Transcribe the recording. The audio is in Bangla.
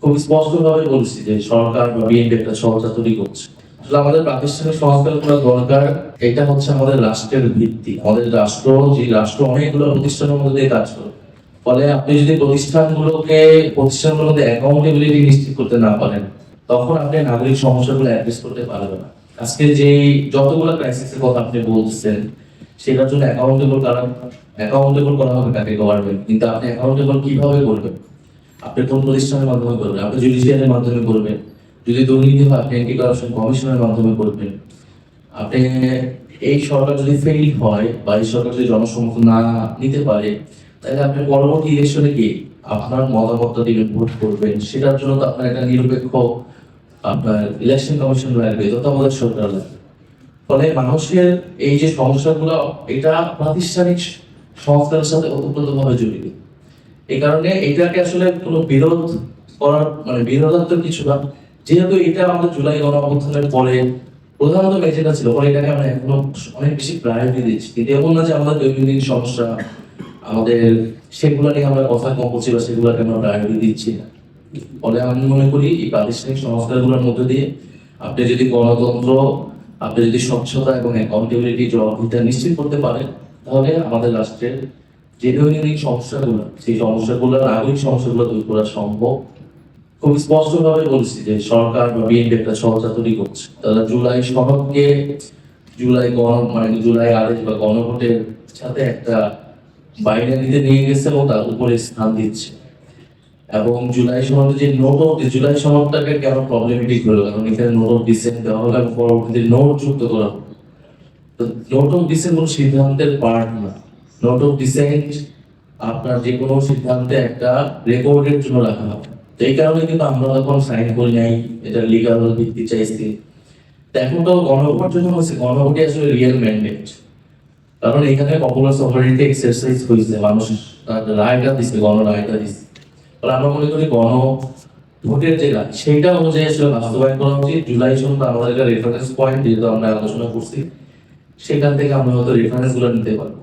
খুব স্পষ্টভাবে বলছি যে সরকার বা বিএনপি একটা সহজা তৈরি করছে। আসলে আমাদের প্রাতিষ্ঠানিক সংস্কার করা দরকার। এটা হচ্ছে আমাদের রাষ্ট্রের ভিত্তি। আমাদের রাষ্ট্র অনেকগুলো প্রতিষ্ঠানের মধ্যে দিয়ে কাজ করে। ফলে আপনি যদি প্রতিষ্ঠানগুলোর মধ্যে অ্যাকাউন্টেবিলিটি নিশ্চিত করতে না পারেন, তখন আপনি নাগরিক সমস্যাগুলো অ্যাড্রেস করতে পারবেন না। আজকে যে যতগুলো ক্রাইসিসের কথা আপনি বলছেন, সেটার জন্য অ্যাকাউন্টেবল করা হবে কাকে? গভর্নমেন্ট। কিন্তু আপনি অ্যাকাউন্টেবল কিভাবে করবেন? আপনি কোন প্রতিষ্ঠানের মাধ্যমে করবেন? আপনি জুডিশিয়ালের মাধ্যমে করবেন। যদি দুর্নীতি হয়, আপনি অ্যান্টি কারাপশন কমিশনের মাধ্যমে করবেন। আপনি এই সরকার যদি ফেল হয় বা এই সরকার যদি জনসমর্থন না নিতে পারে, তাহলে আপনি পরবর্তী ইলেকশনে কি আপনার মতামতটা দিবেন, ভোট করবেন। সেটার জন্য তো আপনার একটা নিরপেক্ষ আপনার ইলেকশন কমিশন লাগবে, তত্ত্বাবধায়ক সরকার লাগবে। ফলে মানুষের এই যে সমস্যাগুলো, এটা প্রাতিষ্ঠানিক সংস্কারের সাথে ওতপ্রোতভাবে জড়িত। এই কারণে এটাকে আসলে কোনো বিরোধ করার বিরোধাত্মক কিছু না। যেহেতু এটা আমাদের জুলাই গণঅভ্যুত্থানের পরে প্রধানত এজেন্ডা ছিল, ফলে এটাকে আমরা এখনো অনেক বেশি প্রায়োরিটি দিচ্ছি। কিন্তু এমন না যে আমাদের দৈনন্দিন সমস্যা আমাদের সেগুলো নিয়ে আমরা কথা কম করছি বা সেগুলোকে আমরা প্রায়োরিটি দিচ্ছি না। ফলে আমি মনে করি এই প্রাতিষ্ঠানিক সংস্কারগুলোর মধ্যে দিয়ে আপনি যদি গণতন্ত্র, আপনি যদি স্বচ্ছতা এবং অ্যাকাউন্টেবিলিটি জবাবদিহিতা নিশ্চিত করতে পারেন, তাহলে আমাদের রাষ্ট্রের যে দৈনন্দিন সমস্যাগুলো, সেই সমস্যাগুলো, নাগরিক সমস্যাগুলো দূর করা সম্ভব। খুব স্পষ্টভাবে বলছি যে সরকার বা বিএনপি একটা সহজা তৈরি করছে। তারা জুলাই আদেশ বা গণভোটের সাথে একটা বাইনারিতে নিয়ে গেছে এবং তার উপরে স্থান দিচ্ছে। এবং জুলাই সনদটাকে কেন প্রবলেমেটিক হলো, কারণ এখানে নোট অফ ডিসেন্ট দেওয়া হলো এবং পরবর্তীতে নোট যুক্ত করা হলো। তো নোট অফ ডিসেন্ট কোনো সিদ্ধান্তের পার্ট না। নোট অফ ডিসেন্ট আপনার যে কোনো সিদ্ধান্তে একটা রেকর্ডের জন্য রাখা হবে। তো এই কারণে কিন্তু আমরা তখন সাইন করি নাই, এটা লিগাল ভিত্তি চাইছি। তো এখন তো গণভোট যখন হচ্ছে, গণভোটই আসলে রিয়েল ম্যান্ডেট। কারণ এখানে পপুলার সভারেন্টি এক্সারসাইজ হয়েছে, মানুষ তার রায়টা দিচ্ছে, গণরায়টা দিচ্ছে। তাহলে আমরা মনে করি গণভোটের যে রায়, সেইটা অনুযায়ী আসলে বাস্তবায়ন করা উচিত। জুলাই সনদ আমাদের একটা রেফারেন্স পয়েন্ট, যেহেতু আমরা আলোচনা করছি, সেখান থেকে আমরা হয়তো রেফারেন্স গুলো নিতে পারবো।